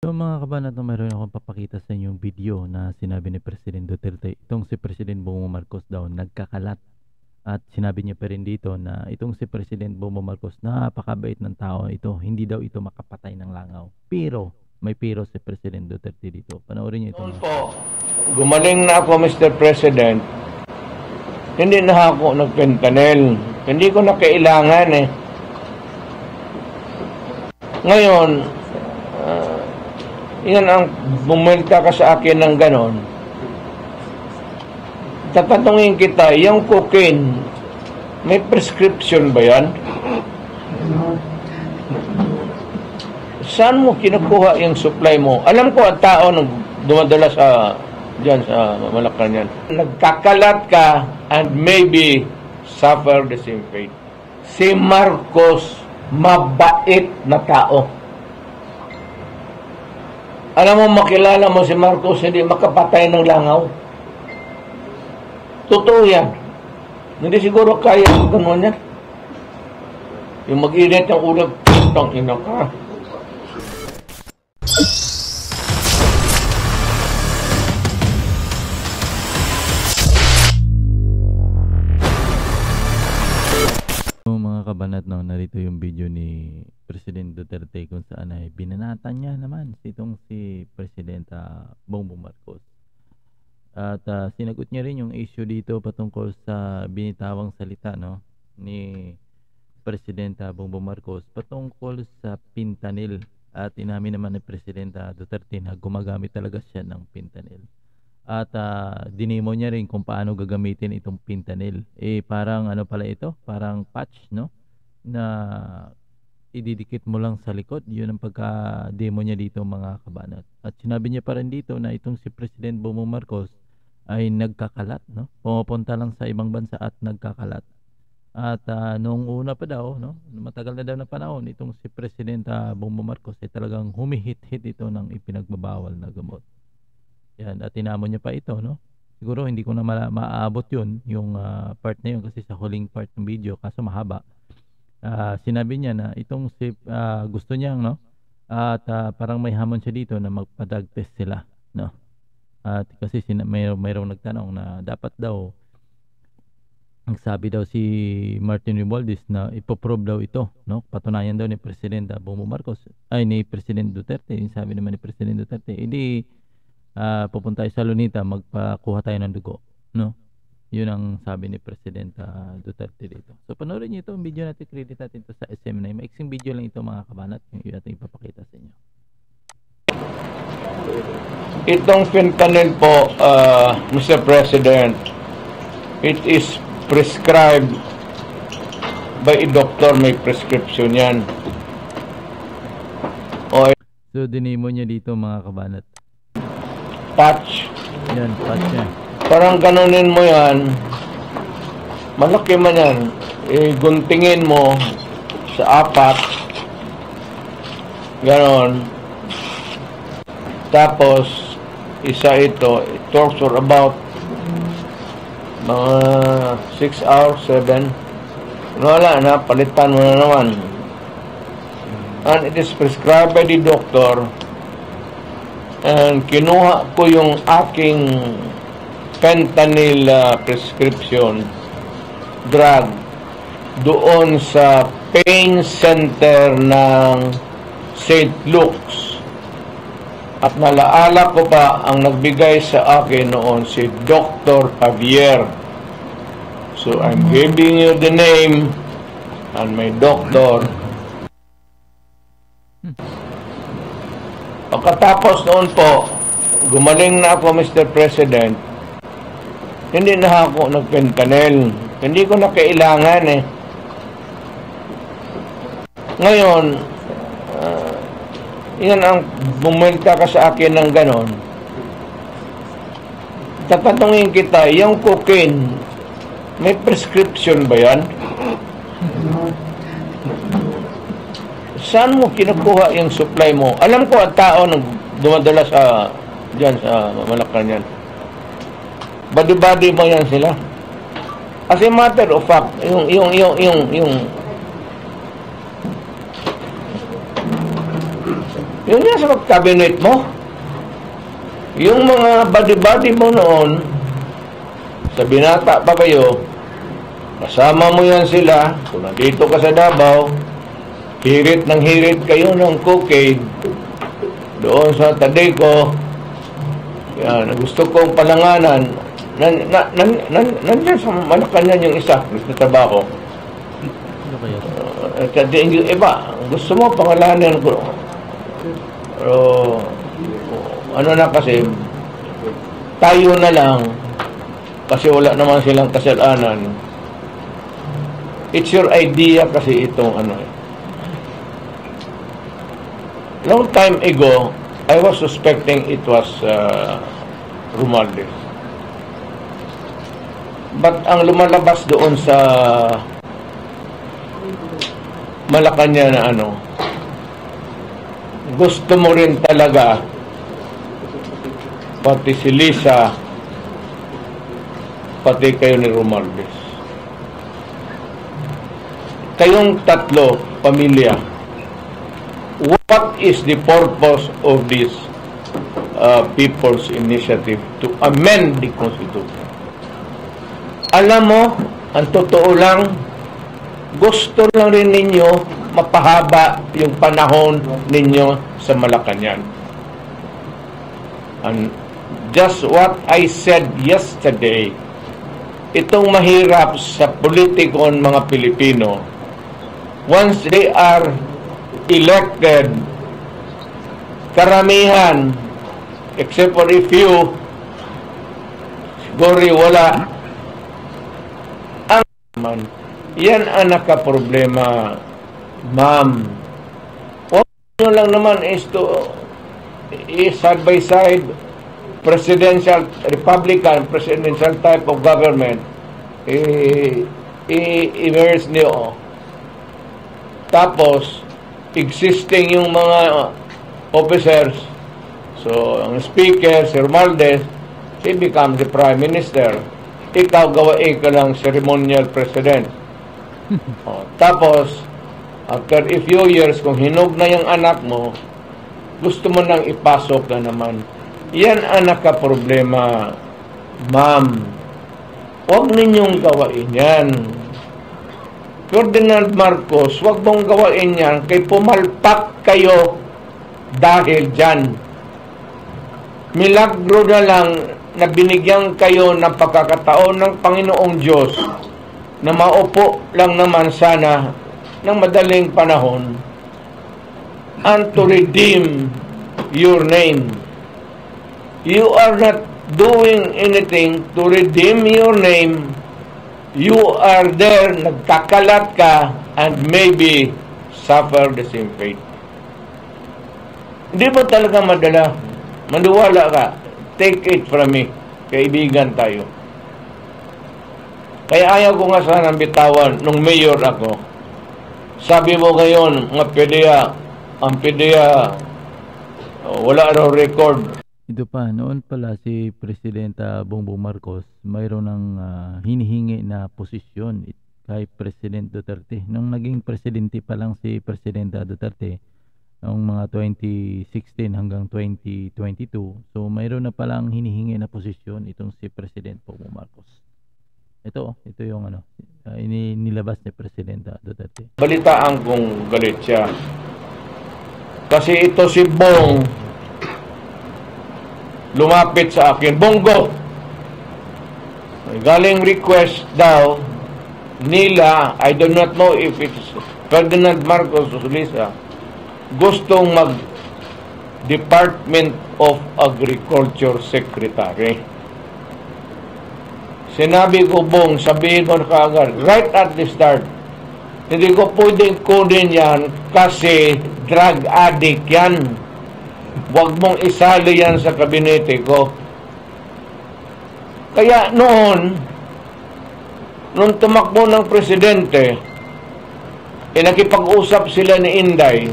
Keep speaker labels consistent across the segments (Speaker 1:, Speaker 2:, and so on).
Speaker 1: So mga kabanat, meron akong papakita sa inyong video na sinabi ni President Duterte. Itong si President Bongbong Marcos daw nagkakalat. At sinabi niya pa rin dito na itong si President Bongbong Marcos napakabait ng tao ito. Hindi daw ito makapatay ng langaw. Pero, may pero si President Duterte dito. Panoorin niyo ito.
Speaker 2: Noon po, gumaling na ako, Mr. President. Hindi na ako nag-fentanyl. Hindi ko na kailangan eh. Ngayon, yan ang bumulta ka sa akin ng ganon. Tatanungin kita, yung cocaine, may prescription ba yan? Saan mo kinukuha yung supply mo? Alam ko ang tao nang dumadala sa dyan sa Malacanang. Nagkakalat ka and maybe suffer the same fate. Si Marcos, mabait na tao. Alam mo, makilala mo si Marcos, hindi makapatay ng langaw. Totoo yan. Hindi siguro kaya ang gano'n yan. Yung mag-init ng ulo, putang ina ka.
Speaker 1: Mga kabanat, narito yung video ni President Duterte kung saan ay binanatan niya naman itong si Presidenta Bongbong Marcos. At sinagot niya rin yung issue dito patungkol sa binitawang salita ni Presidenta Bongbong Marcos patungkol sa fentanyl. At inamin naman ni Presidenta Duterte na gumagamit talaga siya ng fentanyl. At dinemo niya rin kung paano gagamitin itong fentanyl. Parang ano pala ito? Parang patch, na ididikit mo lang sa likod. Yun ang pagka-demo niya dito, mga kabanat. At sinabi niya pa rin dito na itong si President Bongbong Marcos ay nagkakalat, Pumupunta lang sa ibang bansa at nagkakalat. At noong una pa daw, matagal na daw na panahon, itong si President Bongbong Marcos ay talagang humihit-hit ito ng ipinagbabawal na gamot. Yan, at tinamo niya pa ito, Siguro hindi ko na maaabot yun, yung part na yun, kasi sa huling part ng video, kaso mahaba. Sinabi niya na itong si gusto niyang, at parang may hamon siya dito na magpa-drug test sila, At kasi mayroong nagtanong na dapat daw, sabi daw si Martin Romualdez na ipoprove daw ito, Patunayan daw ni President Bongbong Marcos, ni President Duterte. Sabi naman ni President Duterte, hindi pupunta tayo sa Lunita, magpakuha tayo ng dugo, Yun ang sabi ni President Duterte dito. So panoorin niyo ito, ang video natin, credit natin ito sa SM9. Maiksing video lang ito, mga kabanat, yung ating ipapakita sa inyo.
Speaker 2: Itong fentanyl po, Mr. President, it is prescribed by a doctor. May prescription yan.
Speaker 1: So dinemo niya dito, mga kabanat.
Speaker 2: Patch.
Speaker 1: Yan, patch yan.
Speaker 2: Parang ganunin mo yan. Malaki man yan. Guntingin mo sa apat. Ganon. Tapos, isa ito. It talks for about mga 6 hours, 7. Wala na, palitan mo na naman. And it is prescribed by the doctor. And kinuha ko yung aking fentanyl prescription drug doon sa pain center ng St. Luke's. At nalaala ko pa, ang nagbigay sa akin noon si Dr. Javier. So I'm giving you the name and my doctor. Pagkatapos noon po, gumaling na ako, Mr. President. Hindi na ako nag-fentanyl. Hindi ko na kailangan eh. Ngayon, yan ang bumulta ka sa akin ng ganon. Tatanungin kita, yung cocaine, may prescription ba yan? Saan mo kinukuha yung supply mo? Alam ko ang tao nang dumadala sa dyan sa Malacanang. Body-body mo yan sila. As a matter of fact, yung Yun yan sa cabinet mo. Yung mga body-body mo noon, sa binata pa kayo, kasama mo yan sila, kung nandito ka sa Davao, hirit ng hirit kayo ng cocaine, doon sa Tadeco, yan, gusto kong palanganan, nandiyan sa Malacanang yung isa, gusto trabaho.
Speaker 1: Ano kaya?
Speaker 2: Yung iba, gusto mo pangalanan ko. Pero, ano na kasi, tayo na lang, kasi wala naman silang kasalanan. It's your idea kasi itong ano. Long time ago, I was suspecting it was Romualdez. But ang lumalabas doon sa Malacanang na ano, gusto mo rin talaga pati si Lisa, pati kayo ni Romualdez. Kayong tatlo, pamilya, what is the purpose of this People's Initiative to amend the Constitution? Alam mo, ang totoo lang, gusto lang rin ninyo mapahaba yung panahon ninyo sa Malacanang. And just what I said yesterday, itong mahirap sa politikon mga Pilipino, once they are elected, karamihan, except for a few, siguro wala, ang yan ang nakaproblema, ma'am. Huwag nyo lang naman is side by side, presidential, Republican, presidential type of government, i-immerse nyo. Tapos, existing yung mga officers, so, ang speaker, si Romualdez, he becomes the prime minister. Ikaw gawain ka lang ceremonial president. Tapos, after a few years, kung hinog na yung anak mo, gusto mo nang ipasok na naman. Yan ang nakaproblema, ma'am. Huwag ninyong gawain yan. Ferdinand Marcos, huwag mong gawain yan kay pumalpak kayo dahil dyan. Milagro na lang na binigyan kayo ng pagkakataon ng Panginoong Diyos na maupo lang naman sana ng madaling panahon and to redeem your name. You are not doing anything to redeem your name. You are there, nagkakalat ka, and maybe suffer the same fate. Hindi ba talaga madala? Maniwala ka. Take it from me. Kaibigan tayo. Kaya ayaw ko nga sanang bitawan nung mayor ako. Sabi mo ngayon, mga ang PDEA, wala raw record.
Speaker 1: Ito pa, noon pala si Presidenta Bongbong Marcos, mayroon ng hinihingi na posisyon kay President Duterte. Nung naging presidente pa lang si Presidenta Duterte, noong mga 2016 hanggang 2022, so mayroon na palang hinihingi na posisyon itong si President Bongbong Marcos. Ito yung nilabas ni Presidenta Duterte.
Speaker 2: Balitaan kong galit siya. Kasi ito si Bong, lumapit sa akin, Bongo, galing request daw nila, I do not know if it's Ferdinand Marcos o Lisa, gustong Department of Agriculture Secretary. Sinabi ko, Bong, sabihin mo na kaagad, right at the start, hindi ko pwedeng kunin yan kasi drug addict yan. Huwag mong isali yan sa kabinete ko. Kaya noon, nung tumakbo ng presidente, nakipag-usap sila ni Inday,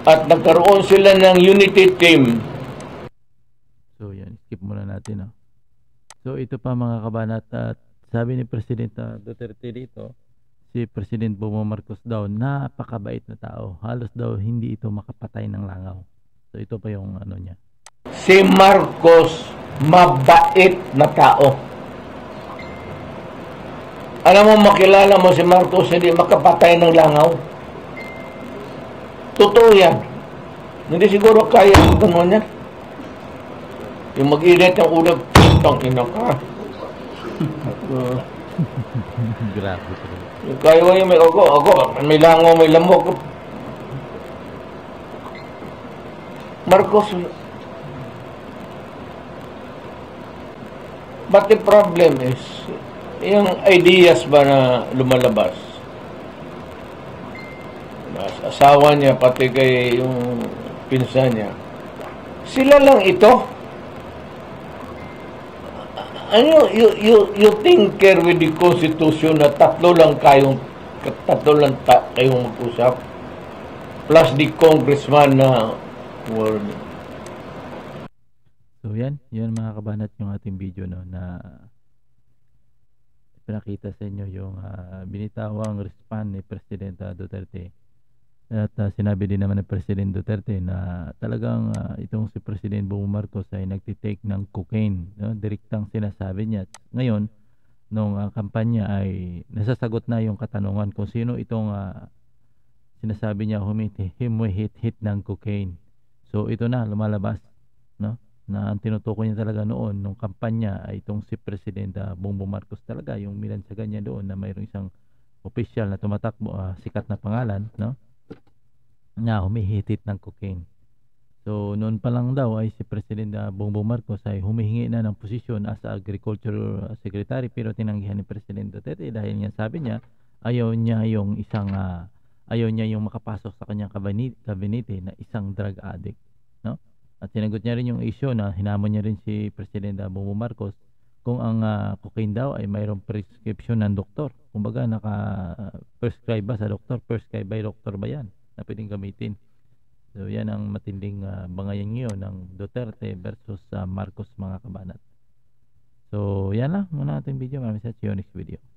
Speaker 2: at nagkaroon sila ng unity team.
Speaker 1: So yan, skip muna natin. So ito pa mga kabanat, at sabi ni Presidenta Duterte dito, si President Bongbong Marcos daw napakabait na tao. Halos daw hindi ito makapatay ng langaw. So ito pa yung ano niya.
Speaker 2: Si Marcos, mabait na tao. Alam mo, makilala mo si Marcos, hindi makapatay ng langaw. Totoo yan. Hindi siguro kaya ito mo niya. Yung mag-init ng ulo, putang ina ka.
Speaker 1: Grabe talaga.
Speaker 2: Yung kaya mo yung ako, may langaw, may lamok. Marcos, but the problem is, yung ideas ba na lumalabas, asawa niya, pati kay yung pinsan niya, sila lang ito. Ano, you tinker with the Constitution na tatlo lang kayong mag-usap, plus the congressman na word.
Speaker 1: So yan mga kabanat yung ating video no, na pinakita sa inyo yung binitawang response ni Presidente Duterte. At sinabi din naman ng President Duterte na talagang itong si President Bongbong Marcos ay nagtitake ng cocaine, no? Direktang sinasabi niya. Ngayon, nung kampanya ay nasasagot na yung katanungan kung sino itong sinasabi niya humihit ng cocaine. So ito na lumalabas, no? Na ang tinutukoy niya talaga noon nung kampanya ay itong si President Bongbong Marcos talaga, yung milansagan niya doon na mayroong isang official na tumatakbo, sikat na pangalan, no? Na humihitit ng cocaine. So noon pa lang daw ay si President Bongbong Marcos ay humihingi na ng posisyon as Agriculture Secretary, pero tinanggihan ni President Duterte dahil nga sabi niya ayaw niya yung makapasok sa kanyang kabinete na isang drug addict, no? At sinagot niya rin yung issue na hinamon niya rin si President Bongbong Marcos kung ang cocaine daw ay mayroong prescription ng doktor. Kumbaga naka-prescribe ba sa doktor, prescribe by doktor ba yan na pwedeng gamitin. So yan ang matinding bangayan ngayon ng Duterte versus Marcos, mga kabanat. So yan lang muna ating video. Maraming salamat. See you next video.